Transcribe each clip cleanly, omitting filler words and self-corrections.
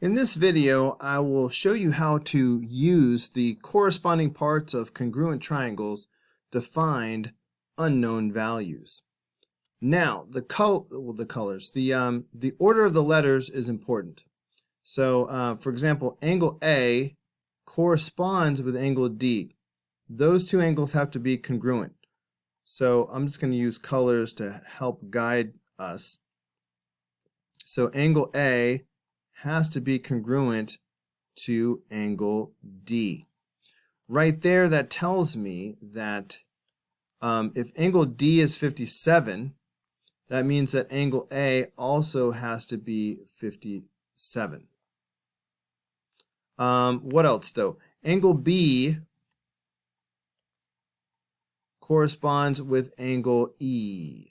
In this video, I will show you how to use the corresponding parts of congruent triangles to find unknown values. Now, the order of the letters is important. So, for example, angle A corresponds with angle D. Those two angles have to be congruent. So I'm just going to use colors to help guide us. So angle A has to be congruent to angle D. Right there, that tells me that if angle D is 57, that means that angle A also has to be 57. What else though? Angle B corresponds with angle E.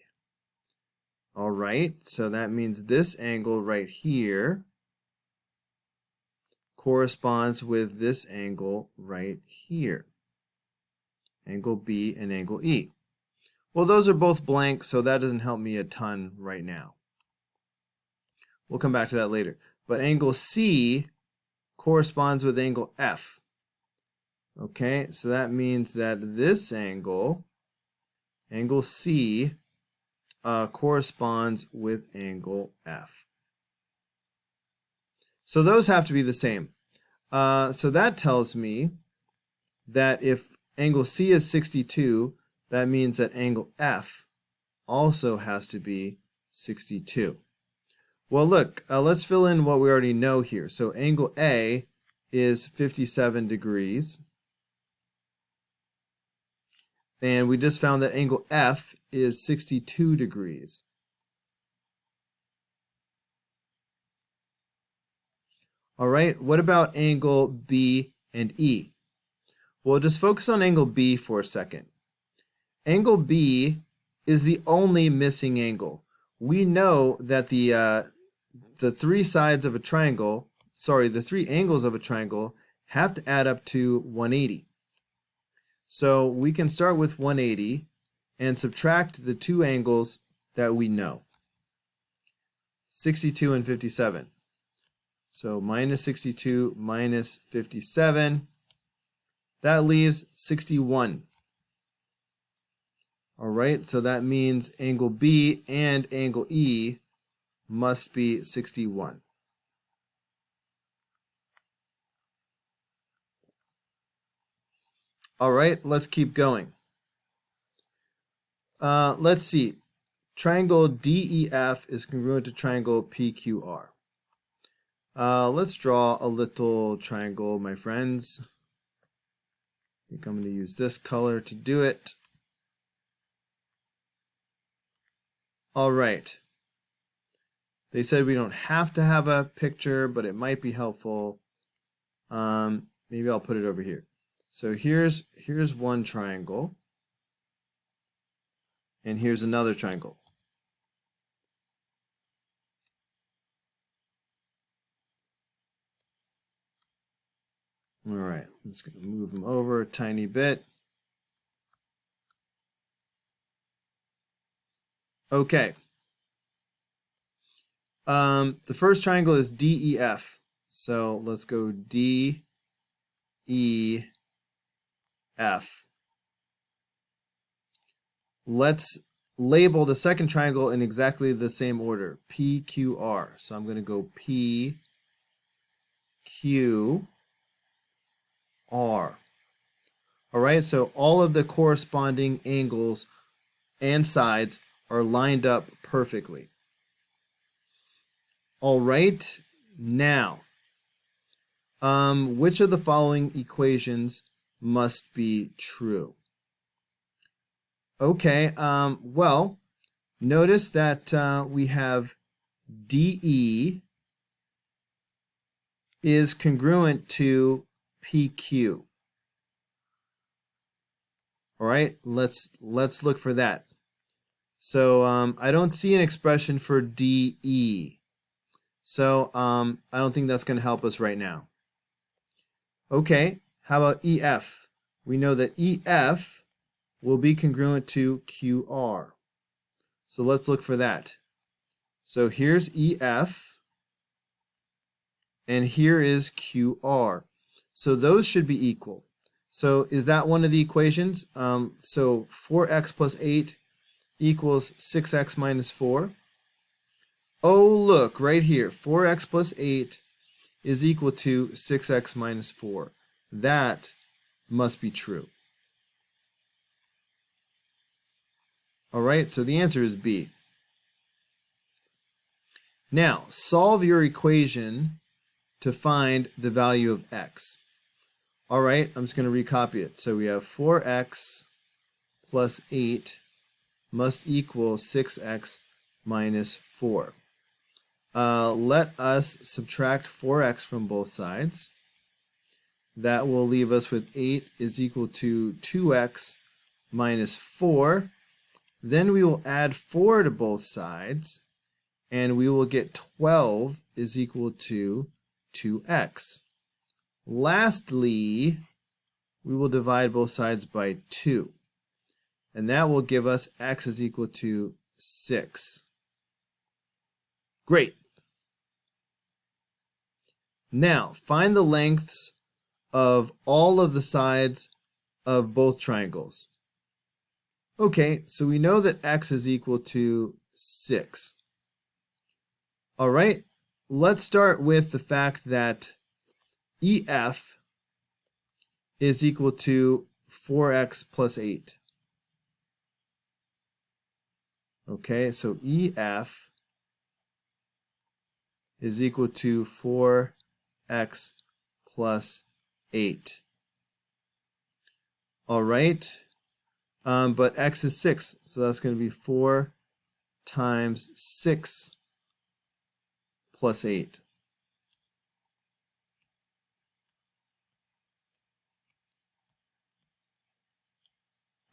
All right, so that means this angle right here corresponds with this angle right here. Angle B and angle E. Well, those are both blank, so that doesn't help me a ton right now. We'll come back to that later. But angle C corresponds with angle F. Okay, so that means that this angle, angle C, corresponds with angle F. So those have to be the same. So that tells me that if angle C is 62, that means that angle F also has to be 62. Well, look, let's fill in what we already know here. So angle A is 57 degrees. And we just found that angle F is 62 degrees. All right, what about angle B and E? Well, just focus on angle B for a second. Angle B is the only missing angle. We know that the three sides of a triangle, the three angles of a triangle have to add up to 180. So we can start with 180 and subtract the two angles that we know, 62 and 57. So minus 62 minus 57, that leaves 61. All right, so that means angle B and angle E must be 61. All right, let's keep going. Let's see. Triangle DEF is congruent to triangle PQR. Let's draw a little triangle, my friends. I think I'm going to use this color to do it. All right. They said we don't have to have a picture, but it might be helpful. Maybe I'll put it over here. So here's one triangle, and here's another triangle. All right, I'm just going to move them over a tiny bit. Okay. The first triangle is DEF. So let's go DEF. Let's label the second triangle in exactly the same order, PQR. So I'm going to go PQR. All right, so all of the corresponding angles and sides are lined up perfectly. All right, now, which of the following equations must be true? Okay, well, notice that we have DE is congruent to PQ. All right, let's look for that. So I don't see an expression for DE. So I don't think that's going to help us right now. Okay, how about EF? We know that EF will be congruent to QR. So let's look for that. So here's EF. and here is QR. So those should be equal. So is that one of the equations? So 4x plus 8 equals 6x minus 4. Oh, look, right here, 4x plus 8 is equal to 6x minus 4. That must be true. All right, so the answer is B. Now, solve your equation to find the value of x. All right, I'm just going to recopy it. So we have 4x plus 8 must equal 6x minus 4. Let us subtract 4x from both sides. That will leave us with 8 is equal to 2x minus 4. Then we will add 4 to both sides, and we will get 12 is equal to 2x. Lastly, we will divide both sides by 2, and that will give us x is equal to 6. Great. Now, find the lengths of all of the sides of both triangles. Okay, so we know that x is equal to 6. All right, let's start with the fact that EF is equal to 4x plus 8. Okay, so EF is equal to 4x plus 8. All right, but x is 6, so that's going to be 4 times 6 plus 8.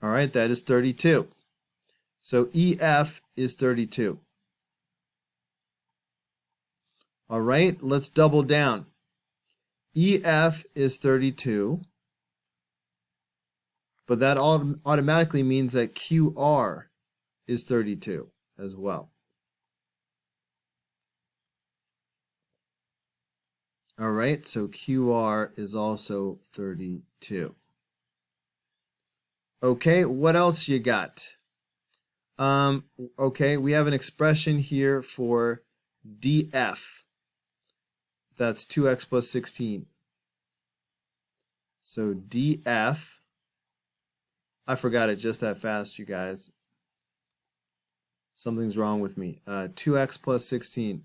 All right, that is 32. So EF is 32. All right, let's double down. EF is 32, but that automatically means that QR is 32 as well. All right, so QR is also 32. Okay, what else you got? Okay, we have an expression here for DF. That's 2x plus 16. So DF, I forgot it just that fast, you guys. Something's wrong with me. 2x plus 16.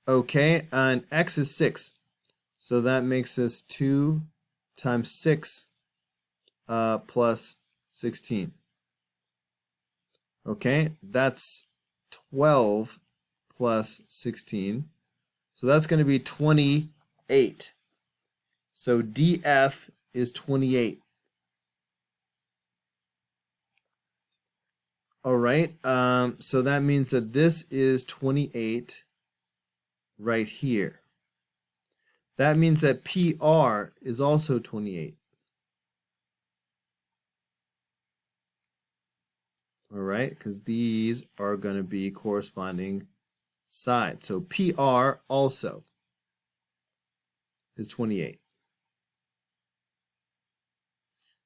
Okay, and x is 6. So that makes this 2 times 6 plus 16. Okay, that's 12 plus 16. So that's going to be 28. So DF is 28. All right, so that means that this is 28 right here. That means that PR is also 28. All right, because these are going to be corresponding sides. So PR also is 28.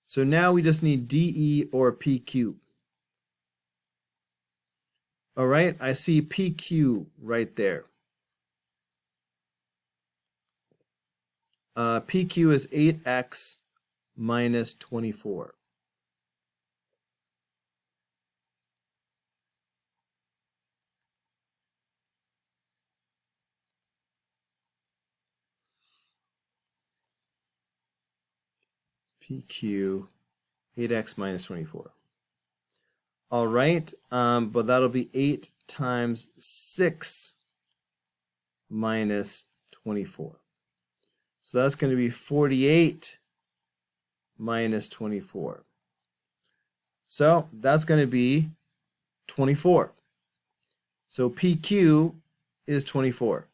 So now we just need DE or PQ. All right, I see PQ right there. PQ is 8x minus 24. PQ, 8x minus 24. All right, but that'll be 8 times 6 minus 24. So that's going to be 48 minus 24. So that's going to be 24. So PQ is 24.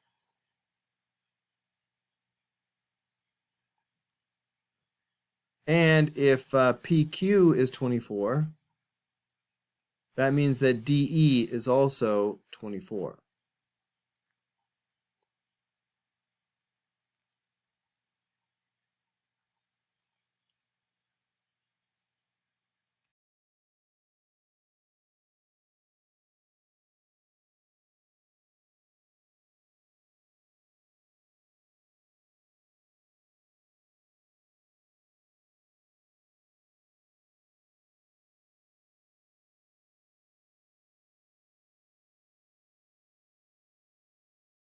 And if PQ is 24, that means that DE is also 24.